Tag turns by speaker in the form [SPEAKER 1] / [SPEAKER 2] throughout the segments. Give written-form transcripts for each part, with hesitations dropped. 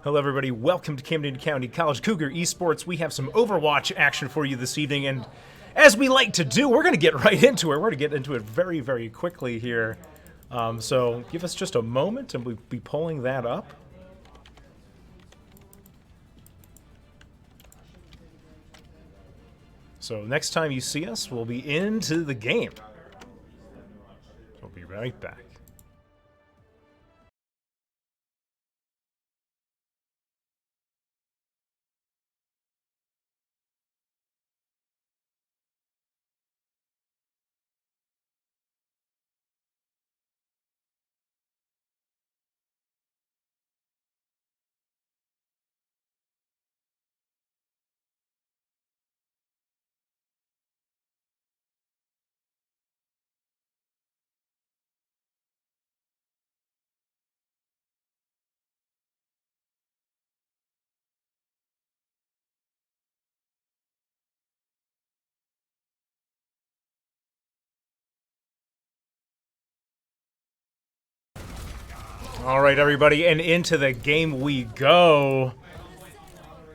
[SPEAKER 1] Hello everybody, welcome to Camden County College Cougar Esports. We have some Overwatch action for you this evening, and as we like to do, we're going to get right into it. We're going to get into it very, very quickly here. So give us just a moment and we'll be pulling that up. So next time you see us, we'll be into the game. We'll be right back. All right, everybody, and into the game we go.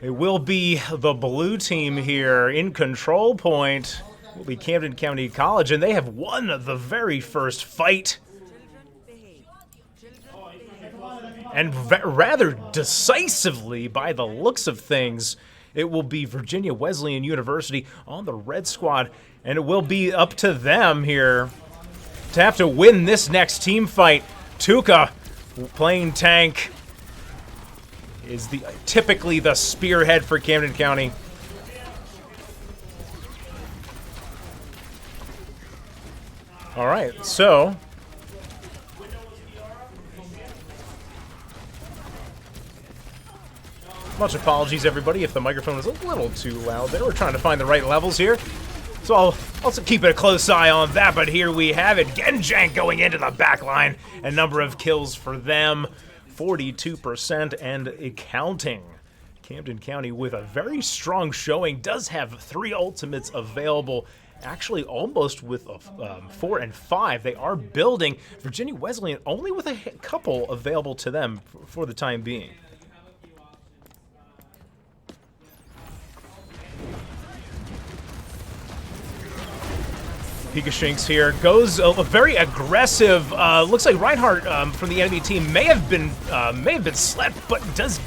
[SPEAKER 1] It will be the blue team here in control point. It will be Camden County College, and they have won the very first fight. And rather decisively, by the looks of things, it will be Virginia Wesleyan University on the red squad, and it will be up to them here to have to win this next team fight. Tuca, playing tank, is typically the spearhead for Camden County. All right, so much apologies, everybody, if the microphone is a little too loud there. We're trying to find the right levels here. So I'll also keep a close eye on that, but here we have it. Genjank going into the back line. A number of kills for them, 42% and counting. Camden County with a very strong showing, does have 3 ultimates available, actually almost with 4 and 5. They are building. Virginia Wesleyan only with a couple available to them for the time being. Pikashinks here goes a very aggressive. Looks like Reinhardt from the enemy team may have been slept, but does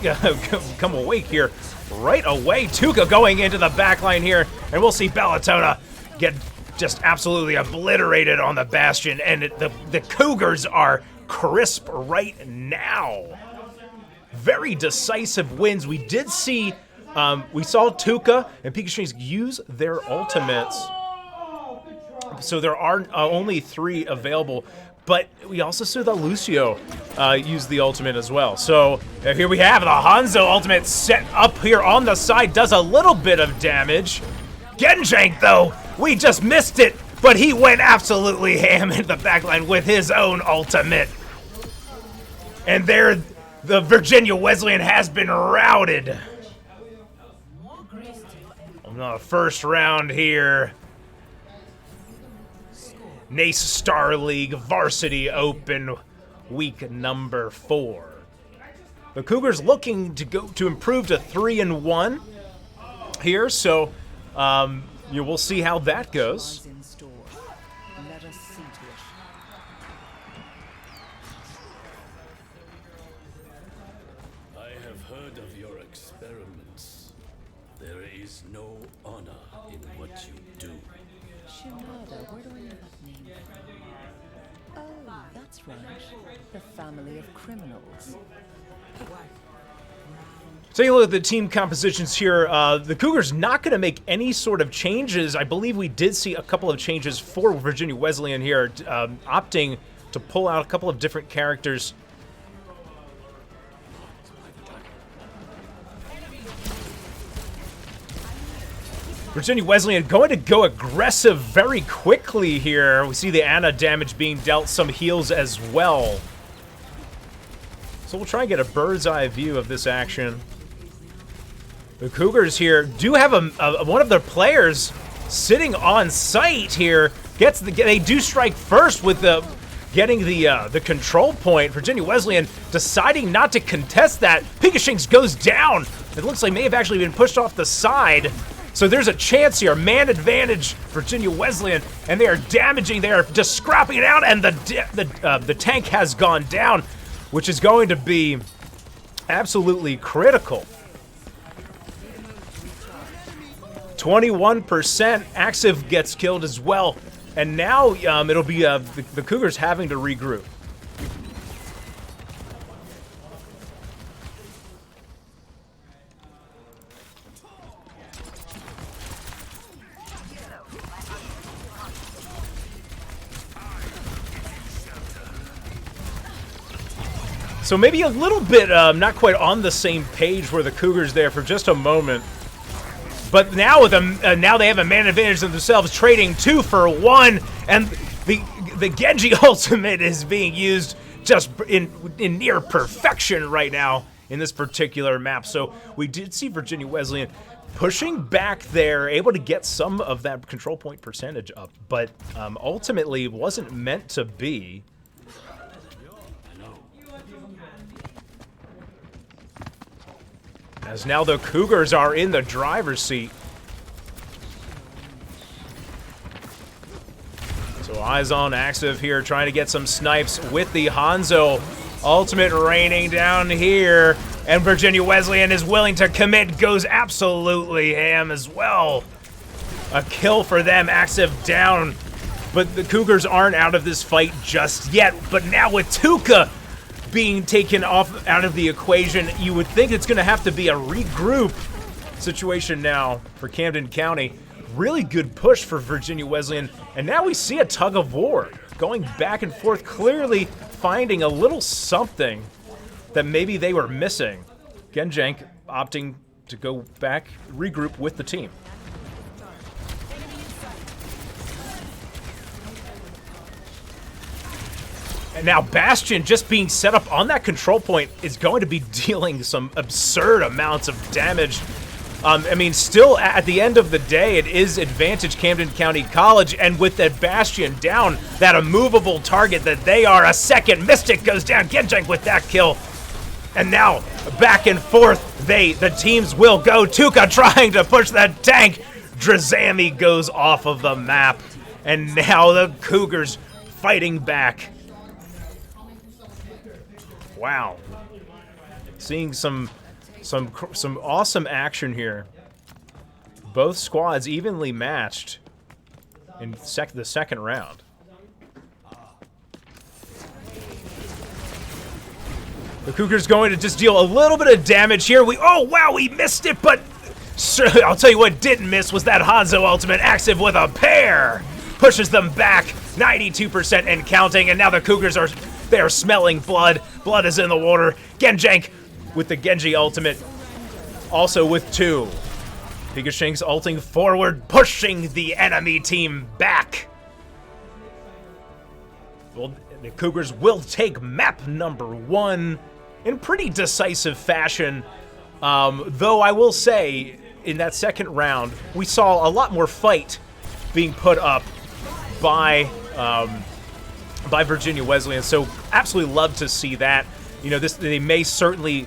[SPEAKER 1] come awake here right away. Tuca going into the back line here, and we'll see Bellatona get just absolutely obliterated on the Bastion, and the Cougars are crisp right now. Very decisive wins. We did see, we saw Tuca and Pikashinks use their ultimates. So there are only 3 available, but we also saw that Lucio use the ultimate as well. So here we have the Hanzo ultimate set up here on the side, does a little bit of damage. Genjank, though, we just missed it, but he went absolutely ham in the backline with his own ultimate. And there, the Virginia Wesleyan has been routed. On the first round here. NACE Star League Varsity Open, week number 4. The Cougars looking to improve to 3-1 here, so we'll see how that goes.
[SPEAKER 2] I have heard of your experiments. There is no honor in what you do.
[SPEAKER 3] Shimada, where do I know that name from? Oh, that's right. The family of criminals.
[SPEAKER 1] Taking a look at the team compositions here, the Cougars not going to make any sort of changes. I believe we did see a couple of changes for Virginia Wesleyan here, opting to pull out a couple of different characters. Virginia Wesleyan going to go aggressive very quickly here. We see the Ana damage being dealt, some heals as well. So we'll try and get a bird's eye view of this action. The Cougars here do have one of their players sitting on site here. They do strike first with the getting the control point. Virginia Wesleyan deciding not to contest that. Pikashinks goes down. It looks like may have actually been pushed off the side. So there's a chance here. Man advantage, Virginia Wesleyan, and they are damaging. They are just scrapping it out, and the tank has gone down, which is going to be absolutely critical. 21%. Axiv gets killed as well. And now it'll be the Cougars having to regroup. So maybe a little bit not quite on the same page were the Cougars there for just a moment. But now with now they have a man advantage of themselves, trading 2 for 1, and the Genji ultimate is being used just in near perfection right now in this particular map. So we did see Virginia Wesleyan pushing back there, able to get some of that control point percentage up, but ultimately wasn't meant to be. As now the Cougars are in the driver's seat. So eyes on Axiv here, trying to get some snipes with the Hanzo ultimate raining down here. And Virginia Wesleyan is willing to commit, goes absolutely ham as well. A kill for them, Axiv down. But the Cougars aren't out of this fight just yet. But now with Tuca being taken off out of the equation, you would think it's going to have to be a regroup situation now for Camden County. Really good push for Virginia Wesleyan, and now we see a tug of war going back and forth, clearly finding a little something that maybe they were missing. Genjank opting to go back, regroup with the team. And now Bastion just being set up on that control point is going to be dealing some absurd amounts of damage. I mean, still at the end of the day, it is advantage Camden County College, and with that Bastion down, that immovable target that they are, a second Mystic goes down, Genjank with that kill. And now, back and forth, the teams will go. Tuca trying to push that tank. Drazami goes off of the map, and now the Cougars fighting back. Wow, seeing some awesome action here. Both squads evenly matched in the second round. The Cougars going to just deal a little bit of damage here. Oh wow, we missed it, but I'll tell you what didn't miss was that Hanzo ultimate. Axiv with a pair pushes them back 92% and counting, and now the Cougars are smelling blood. Blood is in the water. Genjank with the Genji ultimate, also with 2. Pikashinks ulting forward, pushing the enemy team back. Well, the Cougars will take map number 1 in pretty decisive fashion. Though I will say, in that second round, we saw a lot more fight being put up by Virginia Wesleyan, so absolutely love to see that. You know, they may certainly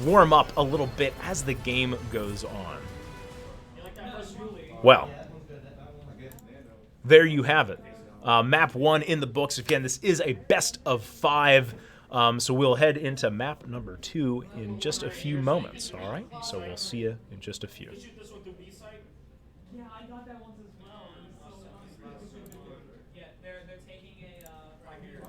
[SPEAKER 1] warm up a little bit as the game goes on. Well, there you have it. Map 1 in the books. Again, this is a best of 5, so we'll head into map number 2 in just a few moments, all right? So we'll see you in just a few.
[SPEAKER 4] Yeah, I got that once as well. Yeah, they're taking it right here.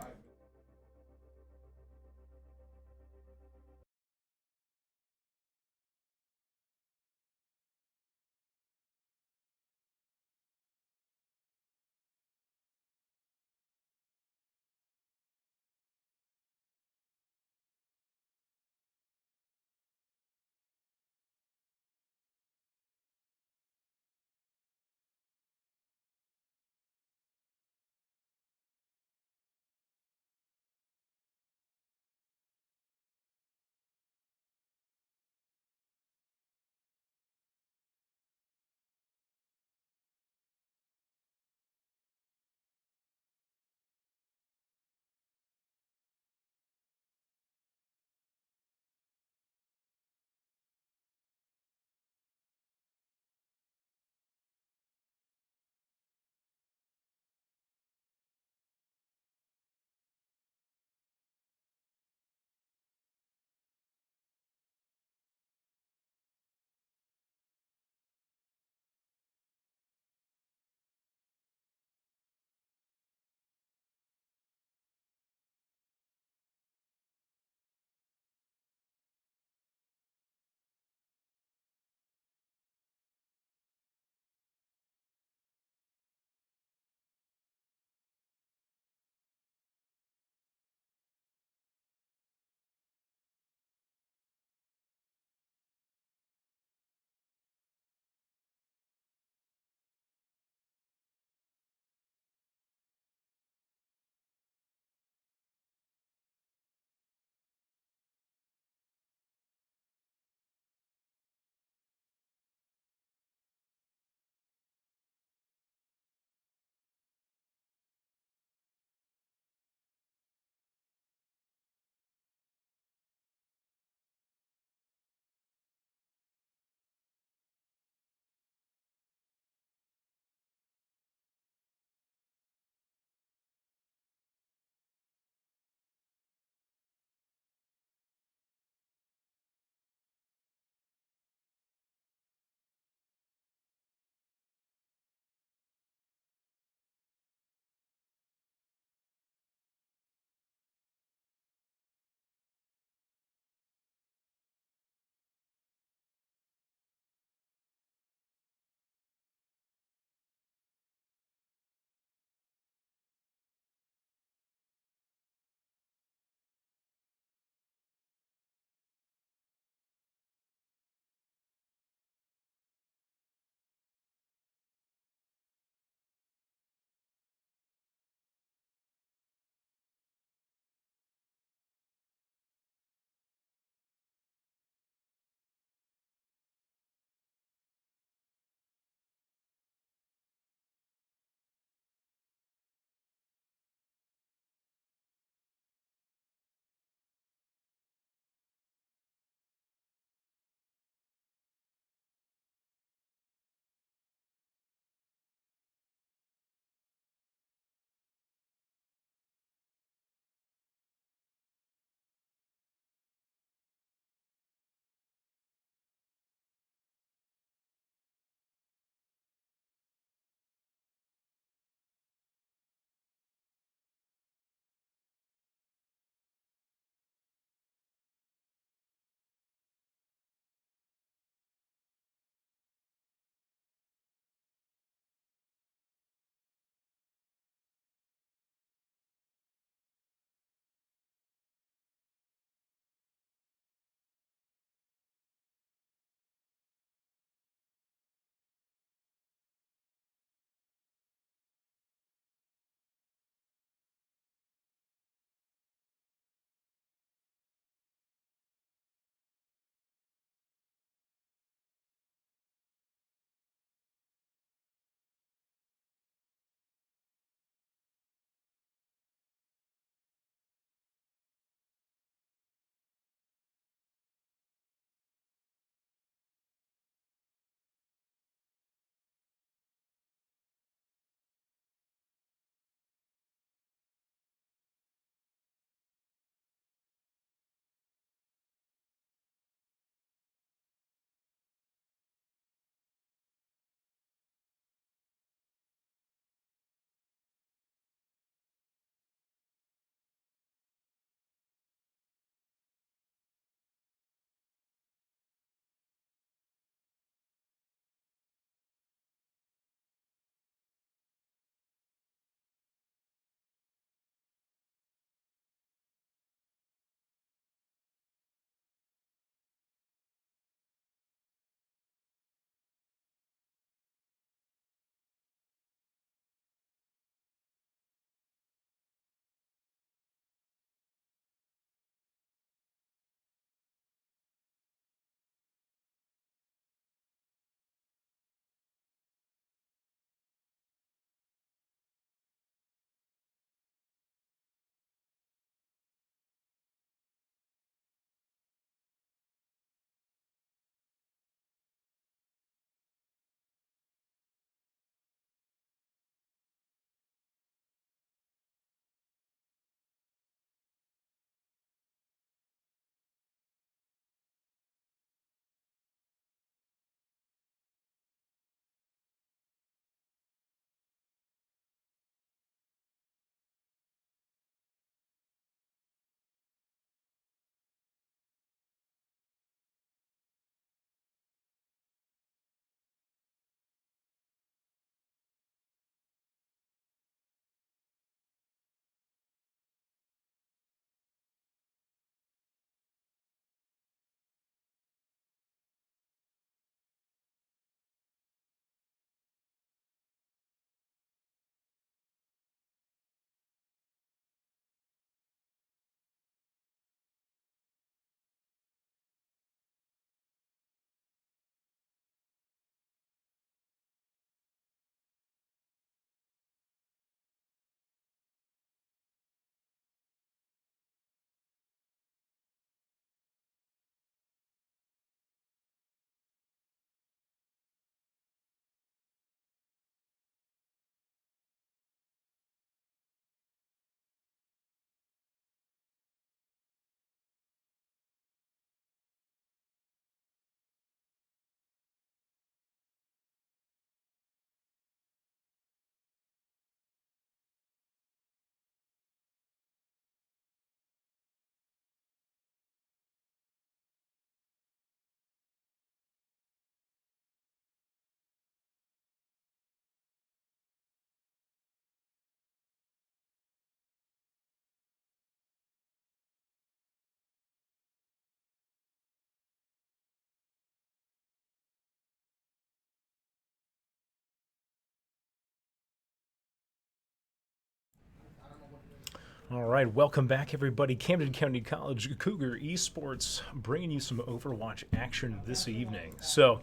[SPEAKER 1] All right, welcome back, everybody. Camden County College Cougar Esports bringing you some Overwatch action this evening. So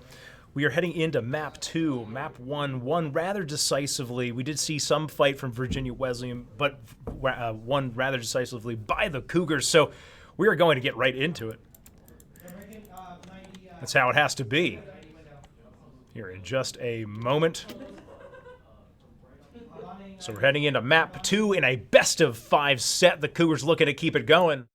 [SPEAKER 1] we are heading into Map 2. Map 1 won rather decisively. We did see some fight from Virginia Wesleyan, but won rather decisively by the Cougars. So we are going to get right into it. That's how it has to be. Here in just a moment. So we're heading into Map 2 in a best-of-5 set. The Cougars looking to keep it going.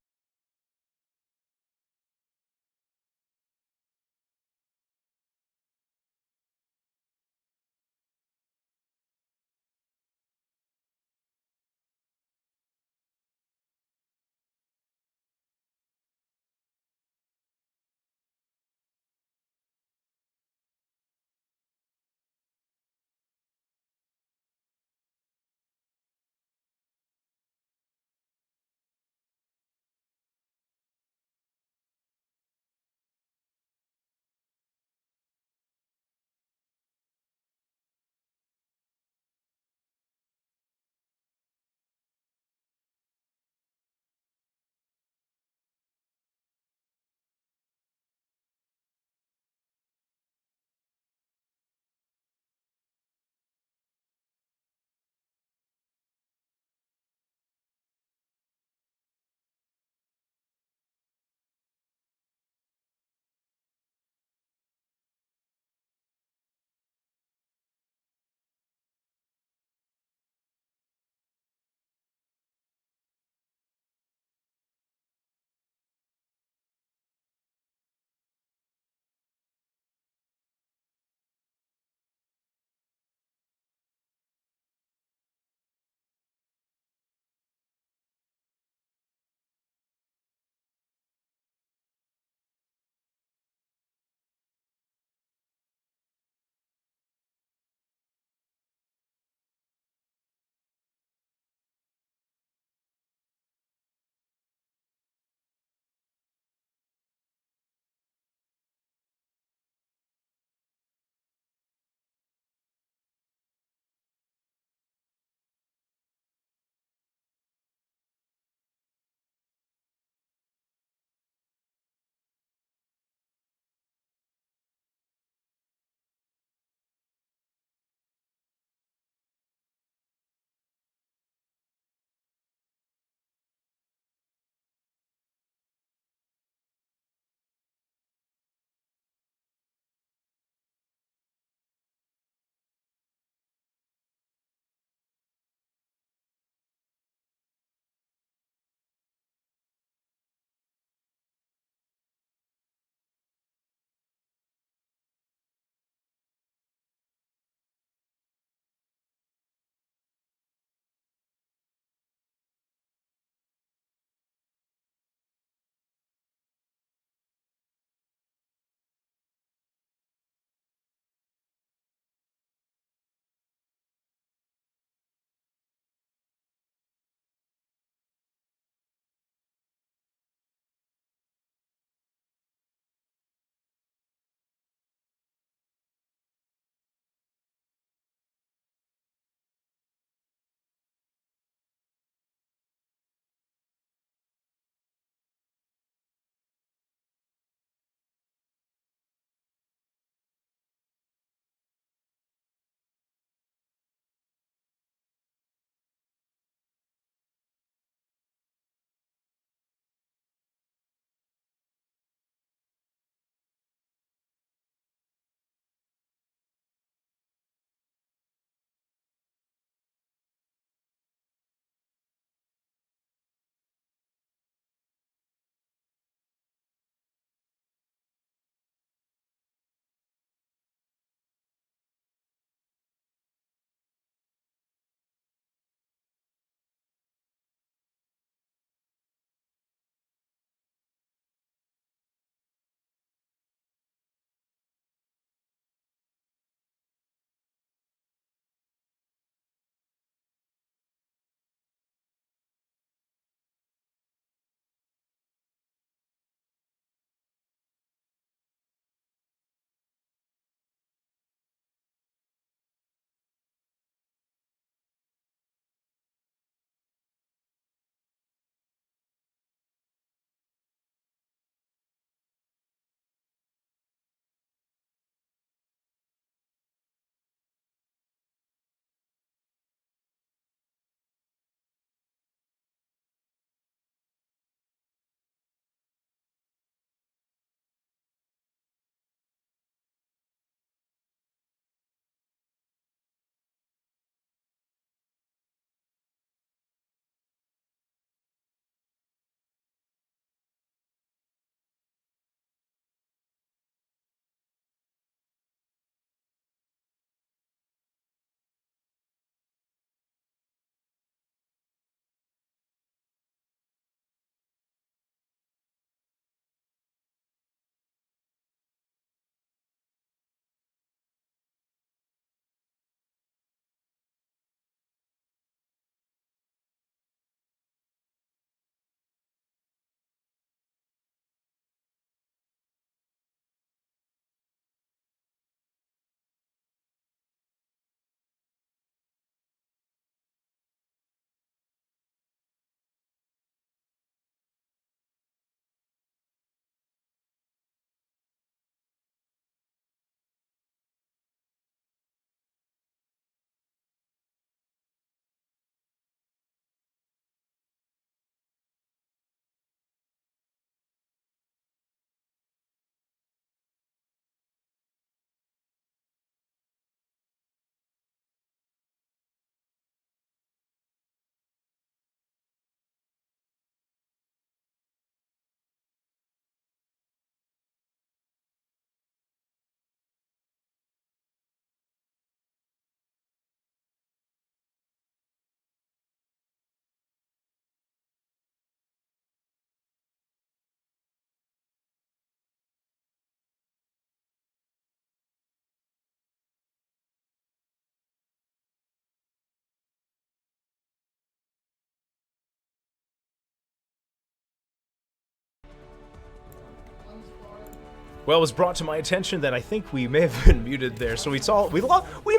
[SPEAKER 1] Well, it was brought to my attention that I think we may have been muted there, so we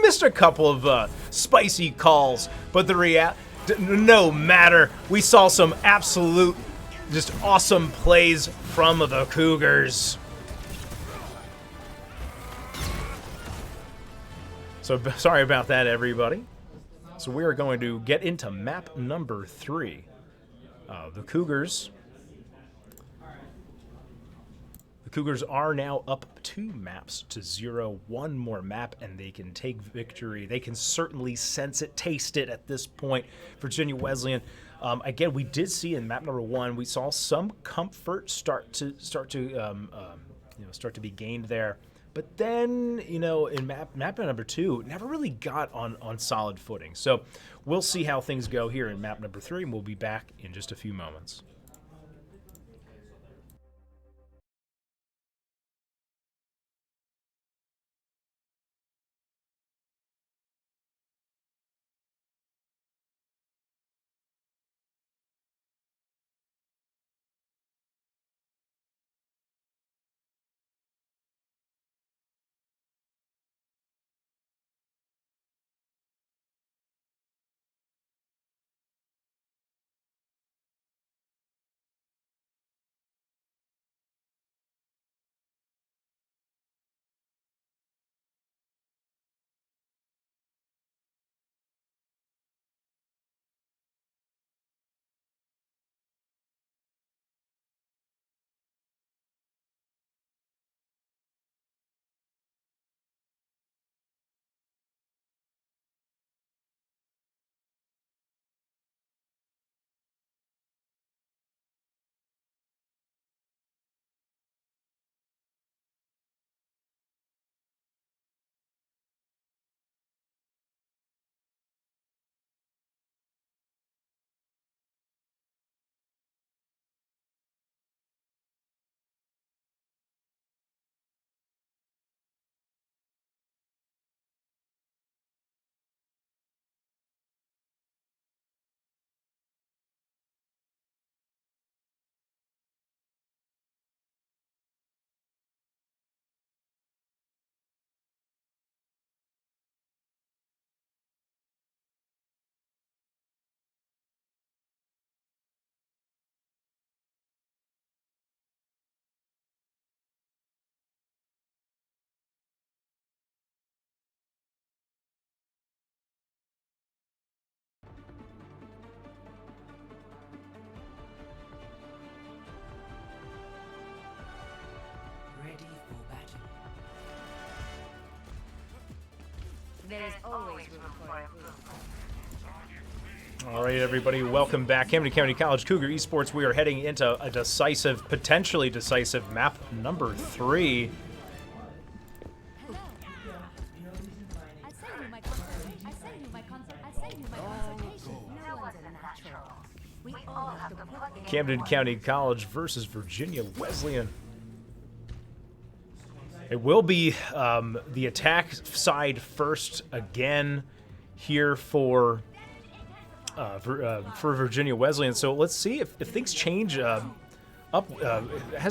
[SPEAKER 1] missed a couple of spicy calls, but no matter, we saw some absolute, just awesome plays from the Cougars. So sorry about that, everybody. So we are going to get into map number 3. The Cougars are now up 2 maps to 0. One more map, and they can take victory. They can certainly sense it, taste it at this point. Virginia Wesleyan. Again, we did see in map number 1, we saw some comfort start to be gained there. But then, in map number 2, never really got on solid footing. So we'll see how things go here in map number 3, and we'll be back in just a few moments.
[SPEAKER 5] There's always room for improvement.
[SPEAKER 1] All right, everybody, welcome back. Camden County College Cougar Esports. We are heading into a potentially decisive map number 3. Camden County College versus Virginia Wesleyan. It will be the attack side first again here for Virginia Wesleyan. So let's see if things change as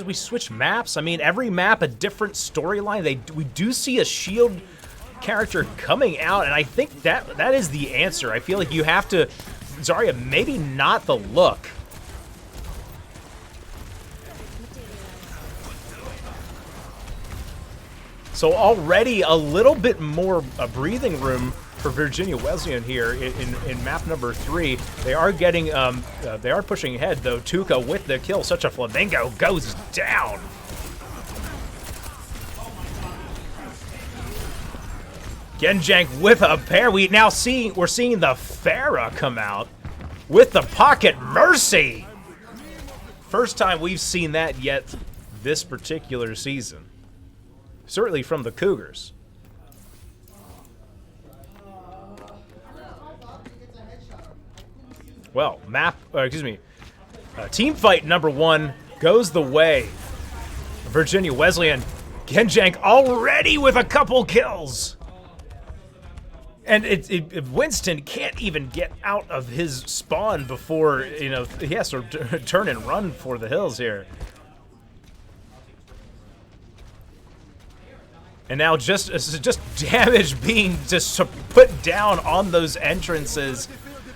[SPEAKER 1] we switch maps. I mean, every map a different storyline. We do see a shield character coming out, and I think that is the answer. I feel like you have to, Zarya, maybe not the look. So already a little bit more breathing room for Virginia Wesleyan here in map number 3. They are getting, they are pushing ahead though. Tuca with the kill. Such a flamingo goes down. Genjank with a pair. We're seeing the Farah come out with the pocket mercy. First time we've seen that yet this particular season. Certainly from the Cougars. Well, team fight number 1 goes the way of Virginia Wesleyan. Genjank already with a couple kills. And Winston can't even get out of his spawn before, he has to turn and run for the hills here. And now just damage being just put down on those entrances.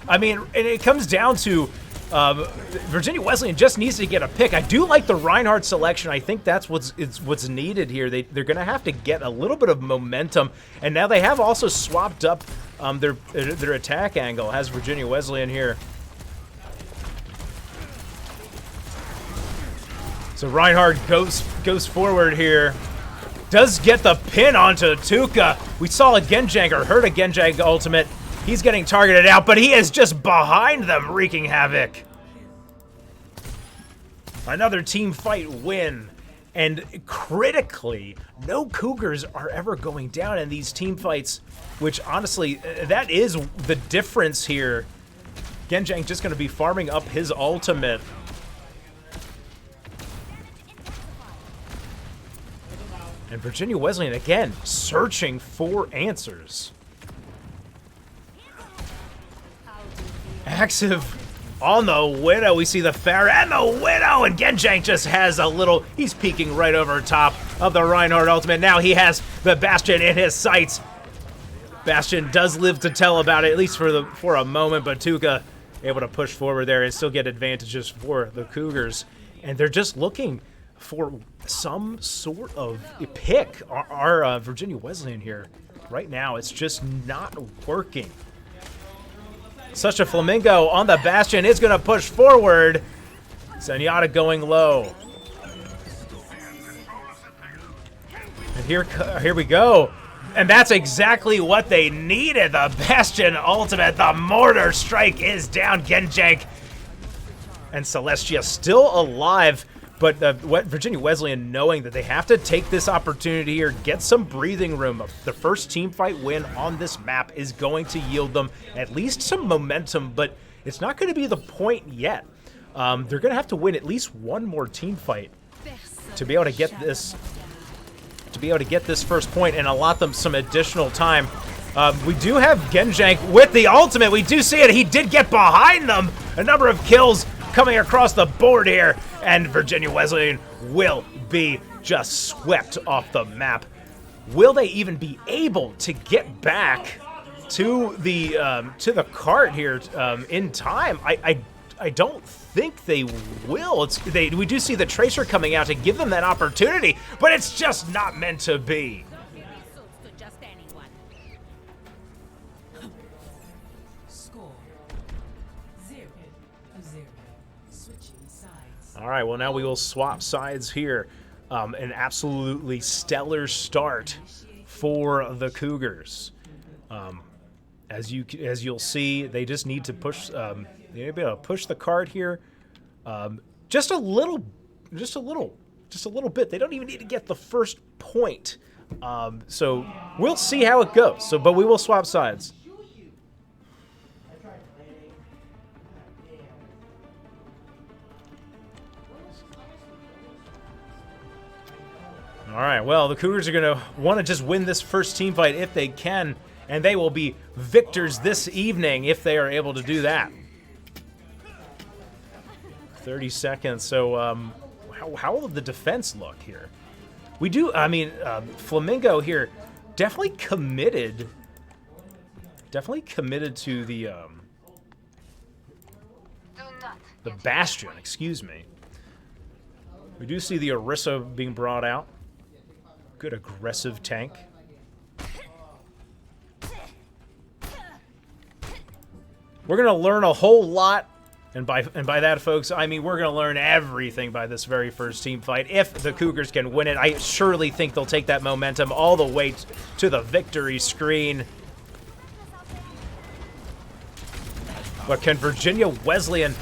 [SPEAKER 1] I mean, and it comes down to Virginia Wesleyan just needs to get a pick. I do like the Reinhardt selection. I think that's what's needed here. They're going to have to get a little bit of momentum. And now they have also swapped up their attack angle. Has Virginia Wesleyan here. So Reinhardt goes forward here. Does get the pin onto Tuca. We saw a Genjank, or heard a Genjank ultimate. He's getting targeted out, but he is just behind them, wreaking havoc. Another team fight win. And critically, no Cougars are ever going down in these team fights, which honestly, that is the difference here. Genjank just going to be farming up his ultimate. And Virginia Wesleyan, again, searching for answers. Active on the Widow. We see the Pharah and the Widow, and Genjank just has a little... He's peeking right over top of the Reinhardt ultimate. Now he has the Bastion in his sights. Bastion does live to tell about it, at least for a moment, but Tuca able to push forward there and still get advantages for the Cougars. And they're just looking for some sort of pick. Our Virginia Wesleyan here. Right now, it's just not working. Such a Flamingo on the Bastion is going to push forward. Zenyatta going low. And here we go. And that's exactly what they needed. The Bastion ultimate. The Mortar Strike is down. Genjank and Celestia still alive. But Virginia Wesleyan knowing that they have to take this opportunity here, get some breathing room. The first team fight win on this map is going to yield them at least some momentum, but it's not going to be the point yet. They're going to have to win at least one more team fight to be able to get this first point and allot them some additional time. We do have Genjank with the ultimate. We do see it. He did get behind them. A number of kills coming across the board here, and Virginia Wesleyan will be just swept off the map. Will they even be able to get back to the cart here in time? I don't think they will. We do see the Tracer coming out to give them that opportunity, but it's just not meant to be. All right, well, now we will swap sides here. An absolutely stellar start for the Cougars. As you'll see, they just need to push. They need to be able to push the cart here, just a little bit. They don't even need to get the first point. So we'll see how it goes. But we will swap sides. All right, well, the Cougars are going to want to just win this first team fight if they can, and they will be victors this evening if they are able to do that. 30 seconds, so how will the defense look here? We do, I mean, Flamingo here definitely committed to the Bastion, excuse me. We do see the Orisa being brought out. Good aggressive tank. We're going to learn a whole lot, and by that, folks, I mean we're going to learn everything by this very first team fight. If the Cougars can win it, I surely think they'll take that momentum all the way to the victory screen. But can Virginia Wesleyan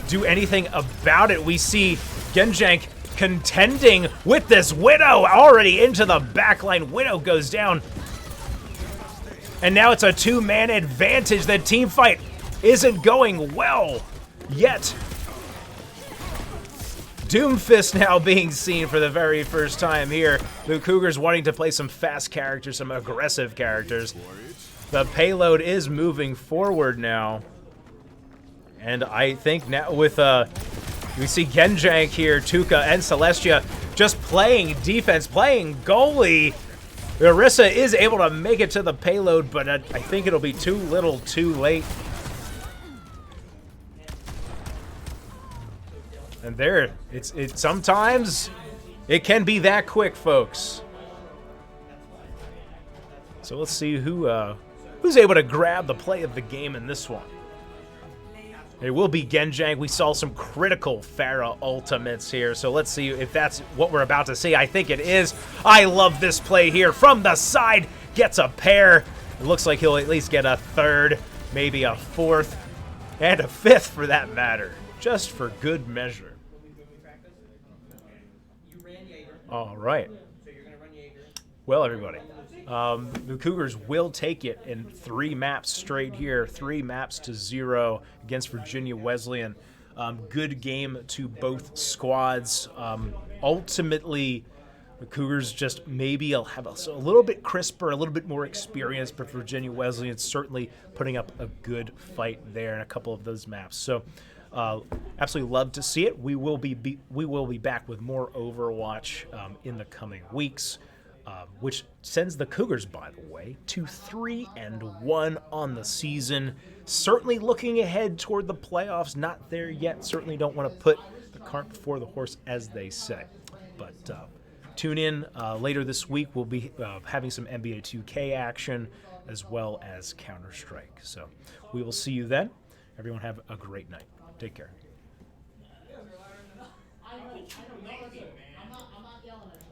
[SPEAKER 1] do anything about it? We see Genjank contending with this Widow already into the backline. Widow goes down. And now it's a two-man advantage. The team fight isn't going well yet. Doomfist now being seen for the very first time here. The Cougars wanting to play some fast characters, some aggressive characters. The payload is moving forward now. And I think now with we see Genjank here, Tuca, and Celestia just playing defense, playing goalie. Orisa is able to make it to the payload, but I think it'll be too little too late. And there, it's sometimes it can be that quick, folks. So let's see who's able to grab the play of the game in this one. It will be Genjang. We saw some critical Pharah ultimates here, so let's see if that's what we're about to see. I think it is. I love this play here. From the side, gets a pair. It looks like he'll at least get a third, maybe a fourth, and a fifth for that matter, just for good measure. All right. Well, everybody, the Cougars will take it in 3 maps straight here, 3 maps to 0 against Virginia Wesleyan. Good game to both squads. Ultimately, the Cougars just maybe have a little bit crisper, a little bit more experience, but Virginia Wesleyan certainly putting up a good fight there in a couple of those maps. So absolutely love to see it. We will be back with more Overwatch in the coming weeks. Which sends the Cougars, by the way, to 3-1 on the season. Certainly looking ahead toward the playoffs. Not there yet. Certainly don't want to put the cart before the horse, as they say. But tune in later this week. We'll be having some NBA 2K action as well as Counter-Strike. So we will see you then. Everyone have a great night. Take care.
[SPEAKER 4] I'm not yelling at you.